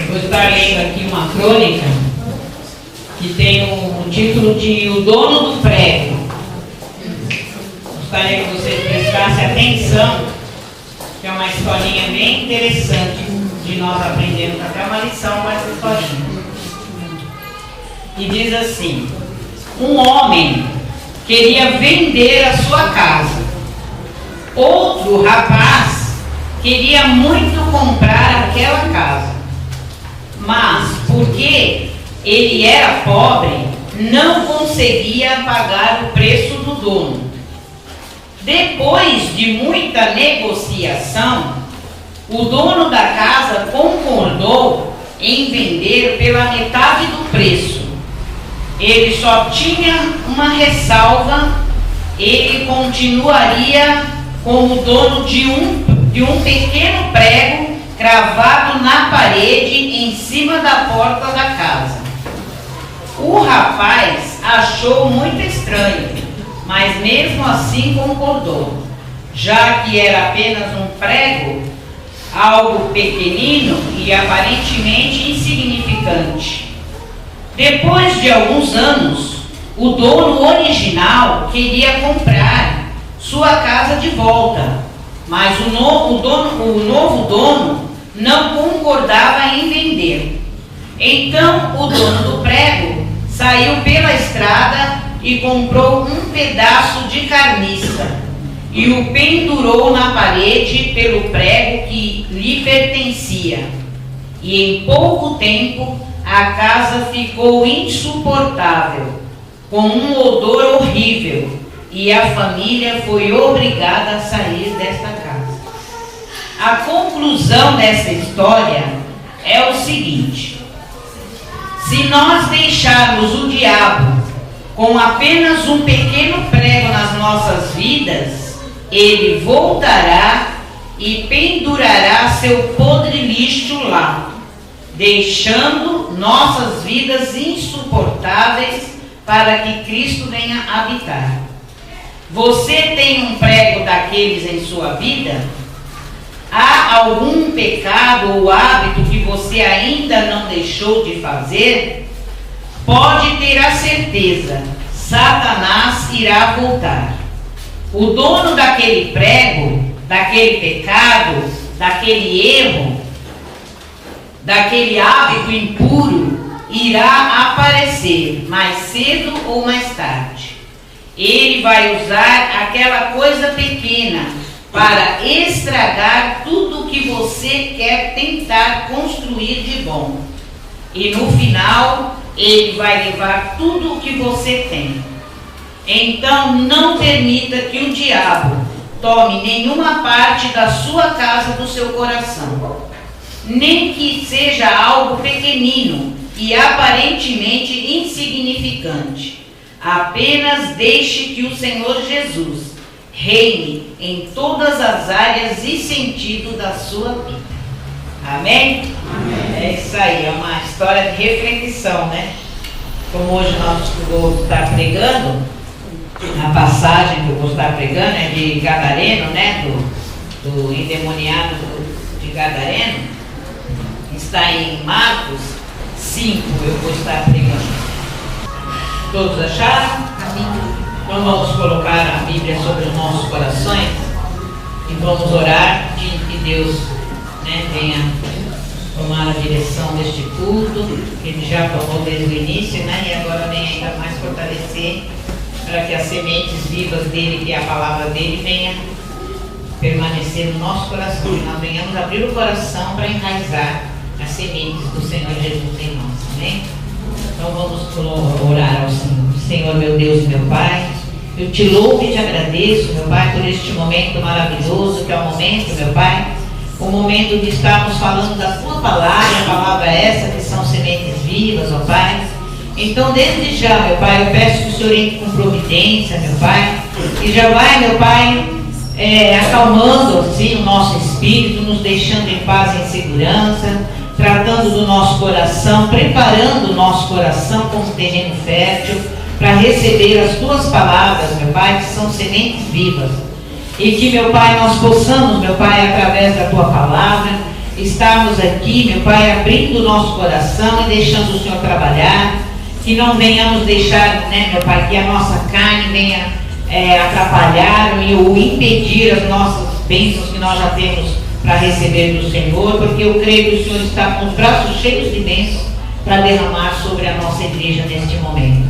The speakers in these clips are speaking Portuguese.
Vou estar lendo aqui uma crônica que tem o título de O Dono do Prego. Gostaria que vocês prestassem atenção, que é uma historinha bem interessante de nós aprendermos até uma lição com essa historinha. E diz assim: um homem queria vender a sua casa. Outro rapaz queria muito comprar aquela casa, mas porque ele era pobre, não conseguia pagar o preço do dono. Depois de muita negociação, o dono da casa concordou em vender pela metade do preço. Ele só tinha uma ressalva: ele continuaria como dono de um pequeno prego cravado na parede em cima da porta da casa. O rapaz achou muito estranho, mas mesmo assim concordou, já que era apenas um prego, algo pequenino e aparentemente insignificante. Depois de alguns anos, o dono original queria comprar sua casa de volta, mas o novo dono não concordava em vender. Então o dono do prego saiu pela estrada e comprou um pedaço de carniça e o pendurou na parede pelo prego que lhe pertencia. E em pouco tempo a casa ficou insuportável, com um odor horrível, e a família foi obrigada a sair desta casa. A conclusão dessa história é o seguinte: se nós deixarmos o diabo com apenas um pequeno prego nas nossas vidas, ele voltará e pendurará seu podre lixo lá, deixando nossas vidas insuportáveis para que Cristo venha habitar. Você tem um prego daqueles em sua vida? Há algum pecado ou hábito que você ainda não deixou de fazer? Pode ter a certeza, Satanás irá voltar. O dono daquele prego, daquele pecado, daquele erro, daquele hábito impuro, irá aparecer mais cedo ou mais tarde. Ele vai usar aquela coisa pequena para estragar tudo que você quer tentar construir de bom. E no final, ele vai levar tudo o que você tem. Então, não permita que o diabo tome nenhuma parte da sua casa do seu coração, nem que seja algo pequenino e aparentemente insignificante. Apenas deixe que o Senhor Jesus reine em todas as áreas e sentido da sua vida. Amém? Amém. É isso aí, é uma história de reflexão, né? Como hoje nós vamos estar pregando, a passagem que eu vou estar pregando é de Gadareno, né? Do endemoniado de Gadareno. Está em Marcos 5, eu vou estar pregando. Todos acharam? Então vamos colocar a Bíblia sobre os nossos corações e vamos orar que Deus, né, venha tomar a direção deste culto, que Ele já tomou desde o início, né, e agora vem ainda mais fortalecer para que as sementes vivas dele, que é a palavra dele, venha permanecer no nosso coração e nós venhamos abrir o coração para enraizar as sementes do Senhor Jesus em nós. Amém? Então vamos orar ao Senhor. Senhor, meu Deus e meu Pai, eu te louvo e te agradeço, meu Pai, por este momento maravilhoso que é o momento, meu Pai, o momento de estarmos falando da tua palavra, a palavra essa que são sementes vivas, ó Pai. Então desde já, meu Pai, eu peço que o Senhor entre com providência, meu Pai, e já vai, meu Pai, acalmando assim o nosso espírito, nos deixando em paz e em segurança, tratando do nosso coração, preparando o nosso coração como terreno fértil para receber as tuas palavras, meu Pai, que são sementes vivas. E que, meu Pai, nós possamos, meu Pai, através da tua palavra, estarmos aqui, meu Pai, abrindo o nosso coração e deixando o Senhor trabalhar, que não venhamos deixar, né, meu Pai, que a nossa carne venha atrapalhar ou impedir as nossas bênçãos que nós já temos para receber do Senhor, porque eu creio que o Senhor está com os braços cheios de bênçãos para derramar sobre a nossa igreja neste momento.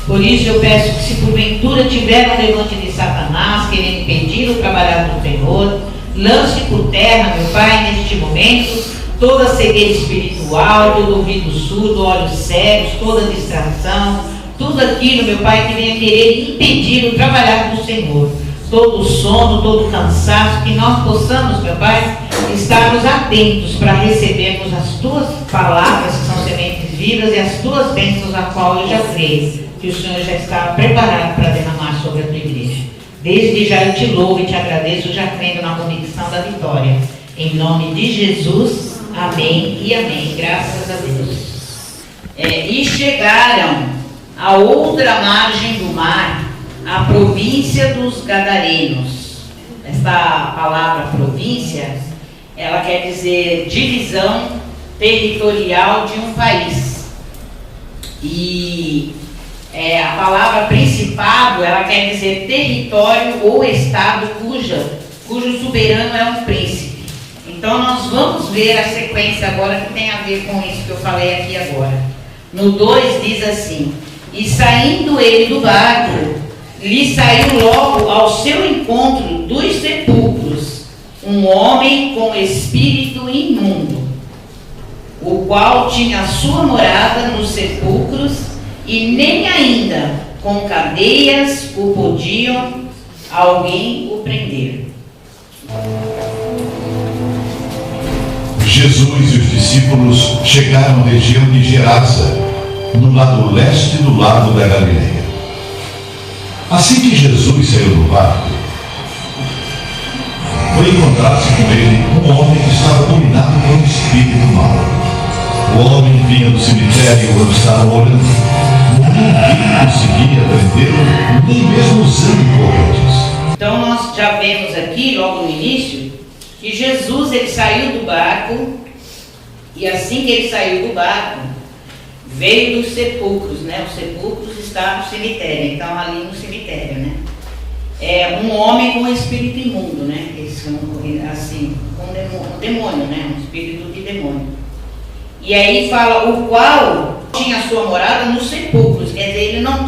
Por isso eu peço que, se porventura tiver um levante de Satanás querendo impedir o trabalhar do Senhor, lance por terra, meu Pai, neste momento, toda cegueira espiritual, todo ouvido surdo, olhos cegos, toda distração, tudo aquilo, meu Pai, que venha querer impedir o trabalhar do Senhor. Todo sono, todo cansaço, que nós possamos, meu Pai, estarmos atentos para recebermos as Tuas palavras, que são sementes vivas, e as Tuas bênçãos, a qual eu já creio que o Senhor já está preparado para derramar sobre a Tua igreja. Desde já eu te louvo e te agradeço, já crendo na convicção da vitória. Em nome de Jesus, amém e amém. Graças a Deus. E chegaram à outra margem do mar, a província dos Gadarenos. Esta palavra província, ela quer dizer divisão territorial de um país. E a palavra principado, ela quer dizer território ou estado cujo soberano é um príncipe. Então nós vamos ver a sequência agora que tem a ver com isso que eu falei aqui agora. No 2 diz assim: e saindo ele do barco, lhe saiu logo ao seu encontro dos sepulcros um homem com espírito imundo, o qual tinha sua morada nos sepulcros, e nem ainda com cadeias o podiam alguém o prender. Jesus e os discípulos chegaram à região de Gerasa, no lado leste do lago da Galileia. Assim que Jesus saiu do barco, foi encontrar-se com ele um homem que estava dominado por um espírito mau. O homem vinha do cemitério onde estava orando. Ninguém conseguia prendê-lo, nem mesmo usando correntes. Então nós já vemos aqui, logo no início, que Jesus ele saiu do barco, e assim que ele saiu do barco, veio dos sepulcros, né? Os sepulcros estavam no cemitério, então ali no cemitério, né? É um homem com um espírito imundo, né? Assim, com um demônio, né? Um espírito de demônio. E aí fala, o qual tinha sua morada nos sepulcros, quer dizer, ele não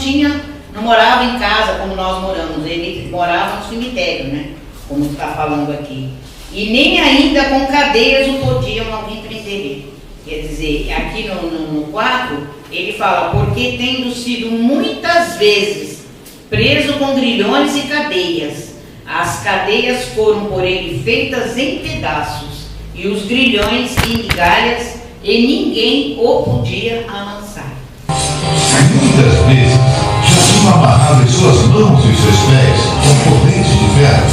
morava em casa como nós moramos, ele morava no cemitério, né? Como está falando aqui. E nem ainda com cadeias o podiam alguém prender ele. Quer dizer, aqui no 4, ele fala, porque tendo sido muitas vezes preso com grilhões e cadeias, as cadeias foram por ele feitas em pedaços, e os grilhões em migalhas, e ninguém o podia amansar. Muitas vezes já tinham amarrado as suas mãos e os seus pés com correntes de ferro,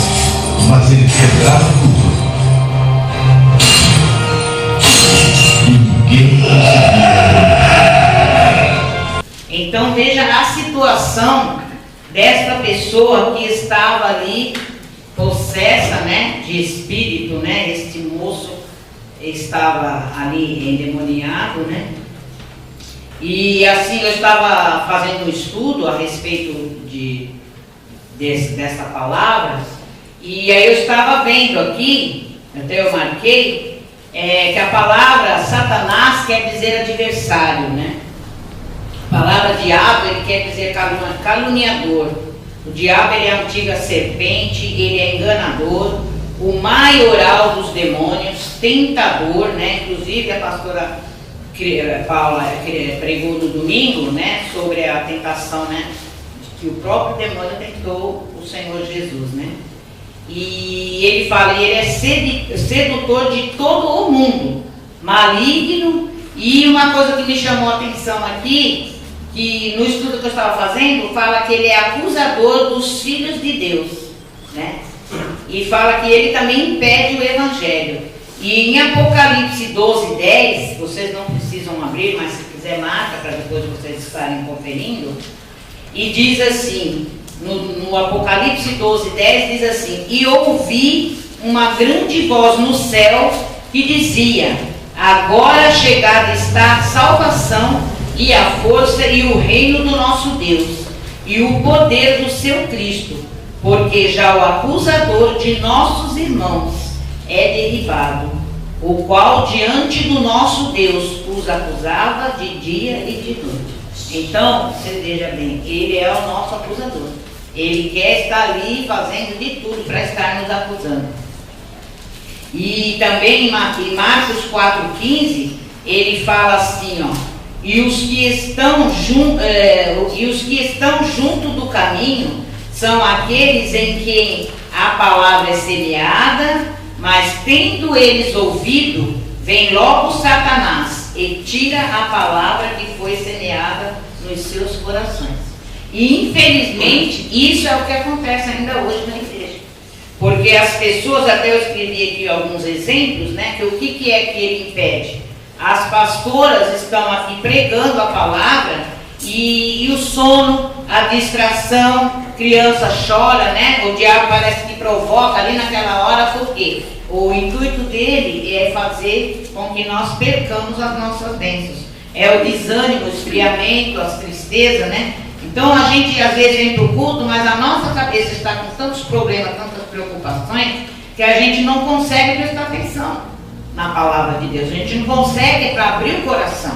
mas eles quebraram tudo. E ninguém conseguia. Então veja a situação desta pessoa que estava ali possessa, né, de espírito, né? Este moço estava ali endemoniado, né? E assim eu estava fazendo um estudo a respeito dessa palavra, e aí eu estava vendo aqui, até eu marquei, que a palavra Satanás quer dizer adversário, né? A palavra diabo, ele quer dizer caluniador. O diabo, ele é a antiga serpente, ele é enganador, o maioral dos demônios, tentador, né? Inclusive a pastora Paula pregou no domingo, né? Sobre a tentação, né? Que o próprio demônio tentou o Senhor Jesus, né? E ele fala, ele é sedutor de todo o mundo, maligno. E uma coisa que me chamou a atenção aqui, que no estudo que eu estava fazendo, fala que ele é acusador dos filhos de Deus, né? E fala que ele também impede o evangelho. E em Apocalipse 12:10, vocês não precisam abrir, mas se quiser marca para depois vocês estarem conferindo, e diz assim, no Apocalipse 12:10 diz assim, e ouvi uma grande voz no céu que dizia: agora chegada está a salvação e a força e o reino do nosso Deus e o poder do seu Cristo, porque já o acusador de nossos irmãos é derribado, o qual diante do nosso Deus os acusava de dia e de noite. Então, você veja bem, ele é o nosso acusador. Ele quer estar ali fazendo de tudo para estar nos acusando. E também em Marcos 4,15, ele fala assim, ó: e os que estão junto do caminho são aqueles em quem a palavra é semeada, mas tendo eles ouvido, vem logo Satanás e tira a palavra que foi semeada nos seus corações. E infelizmente isso é o que acontece ainda hoje na igreja. Porque as pessoas, até eu escrevi aqui alguns exemplos, né? Que o que é que ele impede? As pastoras estão aqui pregando a palavra e o sono, a distração, criança chora, né? O diabo parece que provoca ali naquela hora, porque o intuito dele é fazer com que nós percamos as nossas bênçãos. É o desânimo, o esfriamento, as tristezas, né? Então a gente às vezes vem para o culto, mas a nossa cabeça está com tantos problemas, tantas preocupações, que a gente não consegue prestar atenção na palavra de Deus. A gente não consegue para abrir o coração.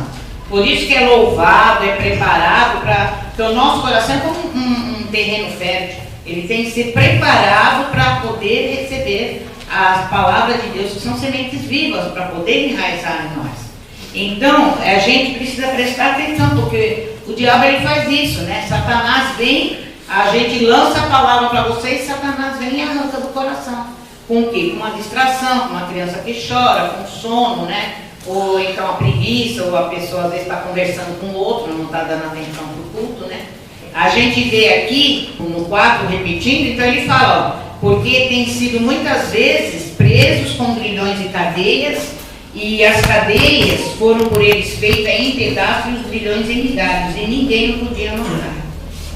Por isso que é louvado, é preparado para... Porque o nosso coração é como um terreno fértil. Ele tem que ser preparado para poder receber as palavras de Deus, que são sementes vivas, para poder enraizar em nós. Então, a gente precisa prestar atenção, porque o diabo ele faz isso, né? Satanás vem, a gente lança a palavra para vocês, Satanás vem e arranca do coração. Com o quê? Com uma distração, com uma criança que chora, com sono, né? Ou então a preguiça, ou a pessoa às vezes está conversando com o outro, não está dando atenção para o culto, né? A gente vê aqui, no 4, repetindo, então ele fala, ó, porque tem sido muitas vezes presos com grilhões e cadeias, e as cadeias foram por eles feitas em pedaços e os grilhões em migalhas, e ninguém o podia mostrar.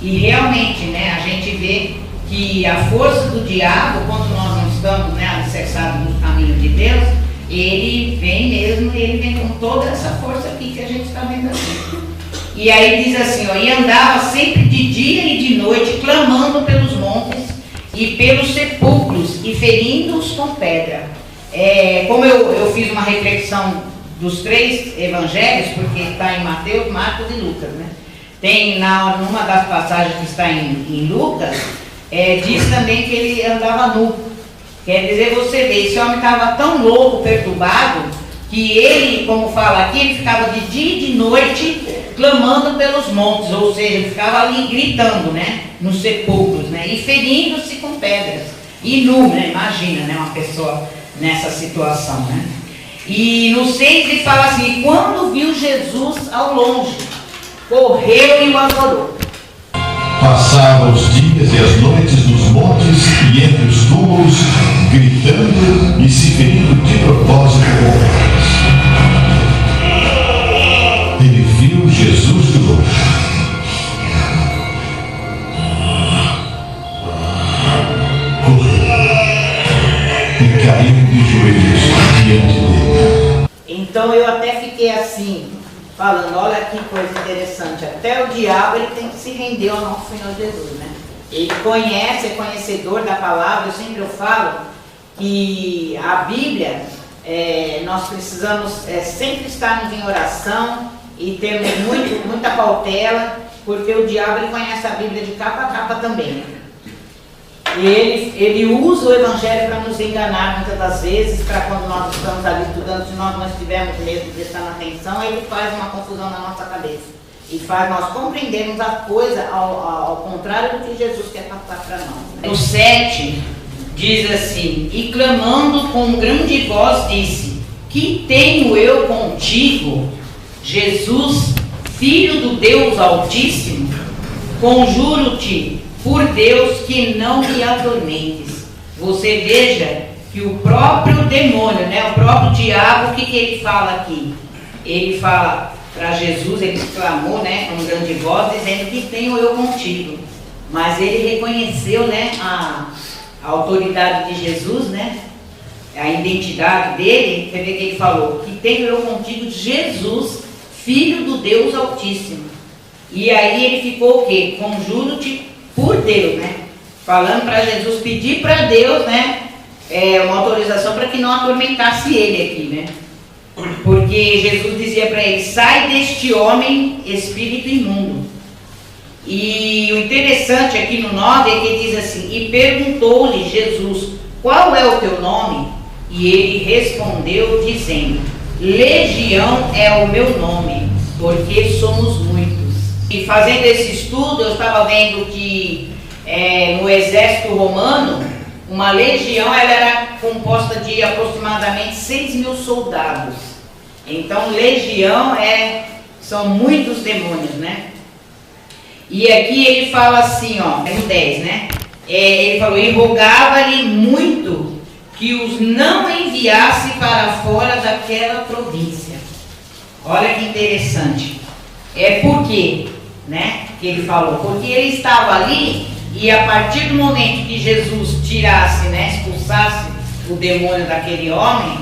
E realmente, né, a gente vê que a força do diabo, quando nós não estamos, né, alicerçados no caminho de Deus, ele vem mesmo, e ele vem com toda essa força aqui que a gente está vendo aqui. E aí diz assim, ó, e andava sempre de dia e de noite, clamando pelos montes e pelos sepulcros, e ferindo-os com pedra. Como eu fiz uma reflexão dos 3 evangelhos, porque está em Mateus, Marcos e Lucas, né? Tem numa das passagens que está em Lucas, diz também que ele andava nu. Quer dizer, você vê, esse homem estava tão louco, perturbado, que ele, como fala aqui, ele ficava de dia e de noite clamando pelos montes, ou seja, ele ficava ali gritando, né? Nos sepulcros, né? E ferindo-se com pedras. E nu, né? Imagina, né? Uma pessoa nessa situação, né? E no 6 ele fala assim, quando viu Jesus ao longe, correu e o adorou. Passava os dias e as noites nos montes e entre os túmulos, gritando e se ferindo de propósito com pedras. Ele viu Jesus de longe. E caiu de joelhos diante dele. Então eu até fiquei assim, falando, olha que coisa interessante, até o diabo ele tem que se render ao nosso Senhor Jesus, né? Ele conhece, é conhecedor da palavra. Eu sempre falo que a Bíblia, nós precisamos sempre estarmos em oração e termos muita cautela, porque o diabo ele conhece a Bíblia de capa a capa também, né? Ele usa o Evangelho para nos enganar muitas das vezes, para quando nós estamos ali estudando, se nós não estivermos mesmo prestando atenção, ele faz uma confusão na nossa cabeça e faz nós compreendermos a coisa ao contrário do que Jesus quer passar para nós, né? No 7 diz assim, e clamando com grande voz disse, que tenho eu contigo, Jesus, Filho do Deus Altíssimo? Conjuro-te por Deus que não me atormentes. Você veja que o próprio demônio, né, o próprio diabo, o que ele fala aqui? Ele fala para Jesus, ele clamou, né, com grande voz, dizendo que tenho eu contigo. Mas ele reconheceu, né, a autoridade de Jesus, né? a identidade dele, você vê que ele falou, que tenho eu contigo Jesus, Filho do Deus Altíssimo. E aí ele ficou o quê? Conjuro-te por Deus, né? Falando para Jesus, pedir para Deus, né? Uma autorização para que não atormentasse ele aqui, né? Porque Jesus dizia para ele, sai deste homem, espírito imundo. E o interessante aqui no 9 é que ele diz assim, e perguntou-lhe Jesus, qual é o teu nome? E ele respondeu dizendo, Legião é o meu nome, porque somos muitos. E fazendo esse estudo, eu estava vendo que no exército romano, uma legião ela era composta de aproximadamente 6.000 soldados. Então, legião são muitos demônios, né? E aqui ele fala assim, ó, no 10, né? Ele falou, e rogava-lhe muito que os não enviasse para fora daquela província. Olha que interessante. Por quê, né? Que ele falou, porque ele estava ali e a partir do momento que Jesus tirasse, né, expulsasse o demônio daquele homem,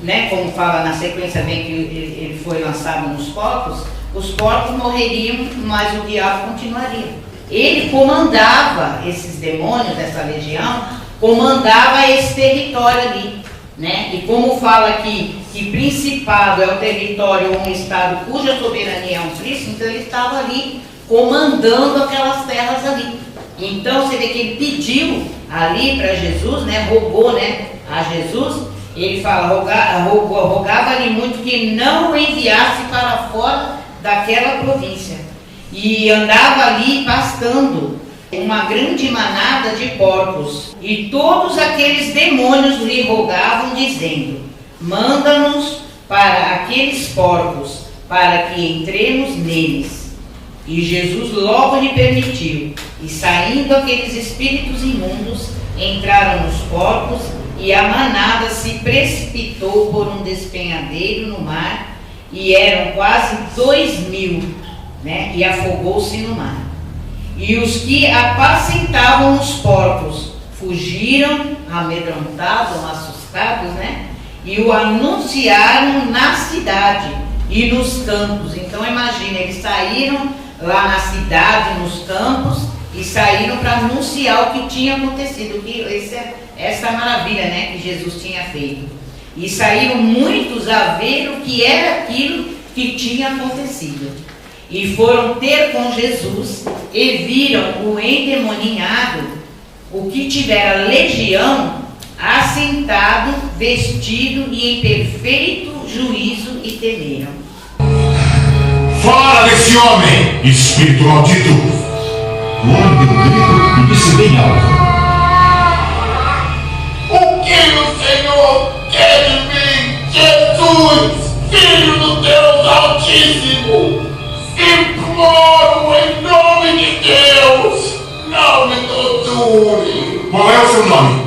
né, como fala na sequência bem que ele foi lançado nos porcos, os porcos morreriam, mas o diabo continuaria. Ele comandava esses demônios, essa legião, comandava esse território ali, né? E como fala aqui que principado é o território ou um estado cuja soberania é um príncipe, então ele estava ali comandando aquelas terras ali. Então você vê que ele pediu ali para Jesus, né? Rogou, né, a Jesus. Ele fala, rogava-lhe muito que não o enviasse para fora daquela província. E andava ali pastando uma grande manada de porcos. E todos aqueles demônios lhe rogavam, dizendo, manda-nos para aqueles porcos, para que entremos neles. E Jesus logo lhe permitiu. E saindo aqueles espíritos imundos, entraram nos porcos, e a manada se precipitou por um despenhadeiro no mar, e eram quase 2.000, né? E afogou-se no mar. E os que apacentavam os porcos fugiram, amedrontados, assustados, né? E o anunciaram na cidade e nos campos. Então imagina, eles saíram lá na cidade, nos campos, e saíram para anunciar o que tinha acontecido, essa maravilha, né, que Jesus tinha feito. E saíram muitos a ver o que era aquilo que tinha acontecido. E foram ter com Jesus e viram o endemoninhado, o que tivera legião, assentado, vestido e em perfeito juízo, e temeram. Fora desse homem, espírito maldito! O homem deu um grito e disse bem alto, o que o Senhor quer de mim, Jesus, Filho do Deus Altíssimo? Imploro em nome de Deus, não me torture. Qual é o seu nome?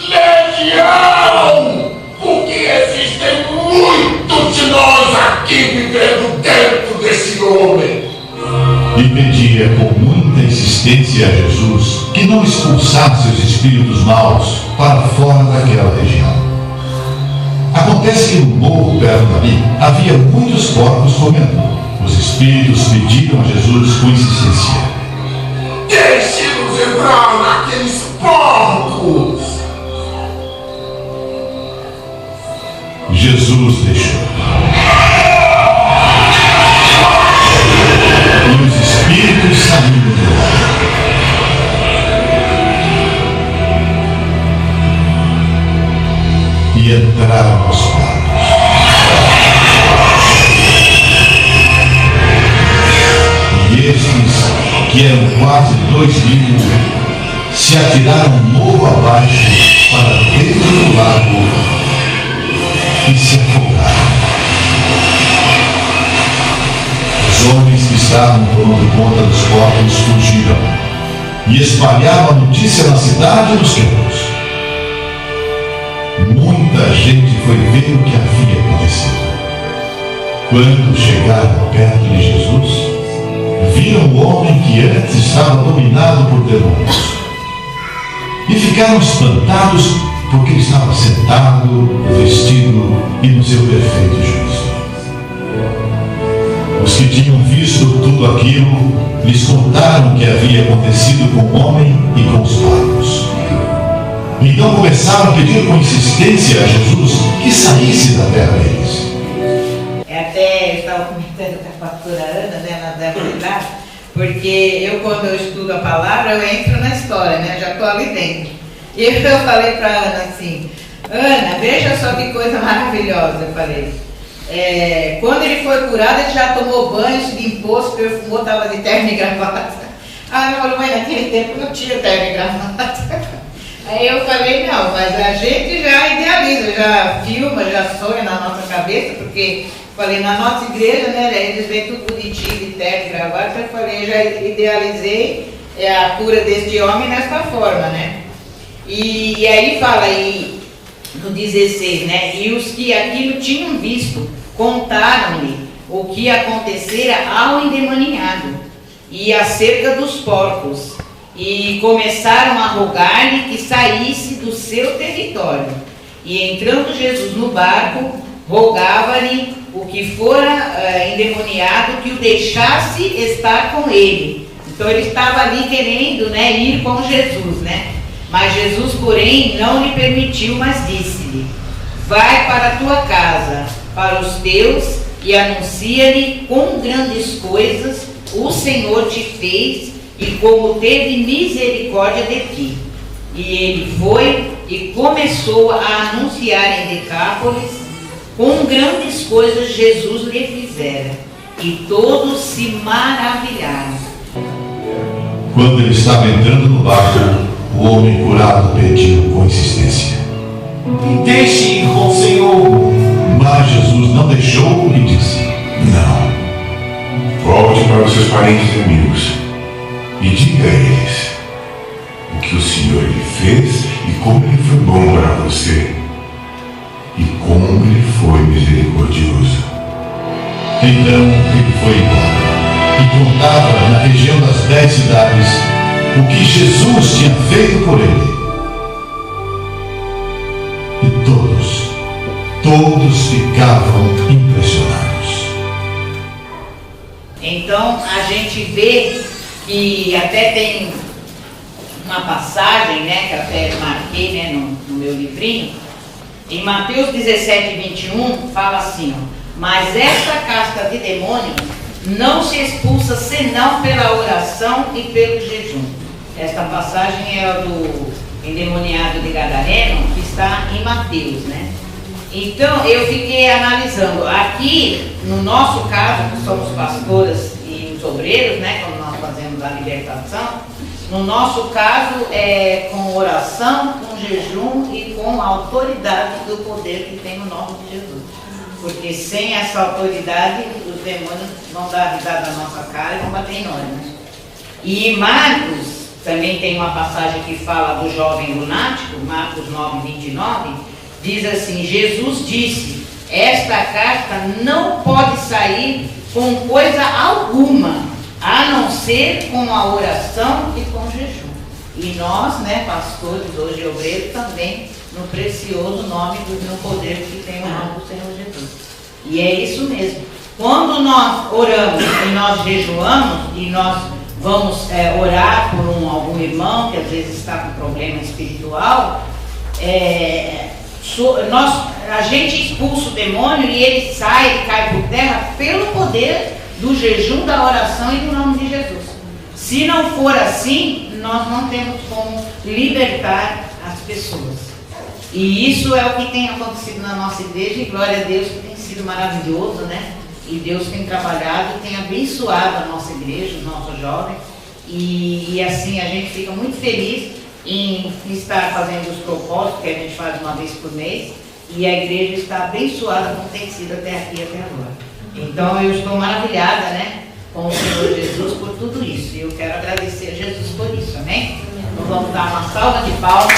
Legião, porque existem muitos de nós aqui vivendo dentro desse homem. E pedia com muita insistência a Jesus que não expulsasse os espíritos maus para fora daquela região. Acontece que no morro perto dali havia muitos porcos comendo. Os espíritos pediram a Jesus com insistência, deixe-nos entrar naqueles porcos. Jesus deixou. E os espíritos saíram do homem. E entraram nos porcos. E estes, que eram quase 2.000, se atiraram morro abaixo para dentro do lago e se afogaram. Os homens que estavam tomando conta dos porcos fugiram e espalhavam a notícia na cidade e nos campos. Muita gente foi ver o que havia acontecido. Quando chegaram perto de Jesus, viram o homem que antes estava dominado por demônios. e ficaram espantados porque ele estava sentado, vestido e no seu perfeito juízo. Os que tinham visto tudo aquilo lhes contaram o que havia acontecido com o homem e com os magos. Então começaram a pedir com insistência a Jesus que saísse da terra deles. Até eu estava comentando com a pastora Ana, né, na deve lá, porque quando eu estudo a palavra, eu entro na história, né, eu já estou ali dentro. E eu falei para a Ana assim: Ana, veja só que coisa maravilhosa, eu falei. Quando ele foi curado, ele já tomou banho, se limpou, se perfumou, estava de terno e gravata. Ah, ela falou: mas naquele tempo não tinha terno e gravata. Aí eu falei: não, mas a gente já idealiza, já filma, já sonha na nossa cabeça, porque falei, na nossa igreja, né, eles veem tudo bonitinho, de terno e gravata. Eu falei, já idealizei a cura deste homem desta forma, né? E aí fala aí no 16, né? E os que aquilo tinham visto contaram-lhe o que acontecera ao endemoniado e acerca dos porcos, e começaram a rogar-lhe que saísse do seu território. E entrando Jesus no barco, rogava-lhe o que fora endemoniado que o deixasse estar com ele. Então ele estava ali querendo, né, ir com Jesus, né? Mas Jesus, porém, não lhe permitiu, mas disse-lhe: vai para a tua casa, para os teus, e anuncia-lhe quão grandes coisas o Senhor te fez e como teve misericórdia de ti. E ele foi e começou a anunciar em Decápolis quão grandes coisas Jesus lhe fizera, e todos se maravilharam. Quando ele estava entrando no barco, o homem curado pediu com insistência: deixe ir com o Senhor. Mas Jesus não deixou e disse: não, volte para os seus parentes e amigos e diga a eles o que o Senhor lhe fez e como ele foi bom para você e como ele foi misericordioso. Então ele foi embora e contava na região das 10 cidades o que Jesus tinha feito por ele. E todos ficavam impressionados. Então a gente vê que até tem uma passagem, né, que até marquei, né, no meu livrinho, em Mateus 17, 21, fala assim: mas esta casta de demônios não se expulsa senão pela oração e pelo jejum. Esta passagem é a do endemoniado de Gadareno, que está em Mateus, né? Então eu fiquei analisando aqui, no nosso caso, que somos pastoras e os obreiros, né, quando nós fazemos a libertação, no nosso caso é com oração, com jejum e com a autoridade do poder que tem no nome de Jesus. Porque sem essa autoridade, os demônios vão dar risada na nossa cara e vão bater em nós, né? E em Marcos também tem uma passagem que fala do jovem lunático, Marcos 9, 29, diz assim: Jesus disse: esta casta não pode sair com coisa alguma, a não ser com a oração e com o jejum. E nós, né, pastores, hoje obreiros, também no precioso nome no poder que tem o nome do Senhor Jesus. E é isso mesmo. Quando nós oramos e nós jejuamos e nós vamos orar por algum irmão que às vezes está com problema espiritual, a gente expulsa o demônio e ele sai e cai por terra pelo poder do jejum, da oração e do nome de Jesus. Se não for assim, nós não temos como libertar as pessoas. E isso é o que tem acontecido na nossa igreja, e glória a Deus, que tem sido maravilhoso, né? E Deus tem trabalhado e tem abençoado a nossa igreja, os nossos jovens. E assim a gente fica muito feliz em estar fazendo os propósitos que a gente faz uma vez por mês, e a igreja está abençoada como tem sido até aqui, até agora. Então eu estou maravilhada, né, com o Senhor Jesus por tudo isso, e eu quero agradecer a Jesus por isso, amém? Então vamos dar uma salva de palmas.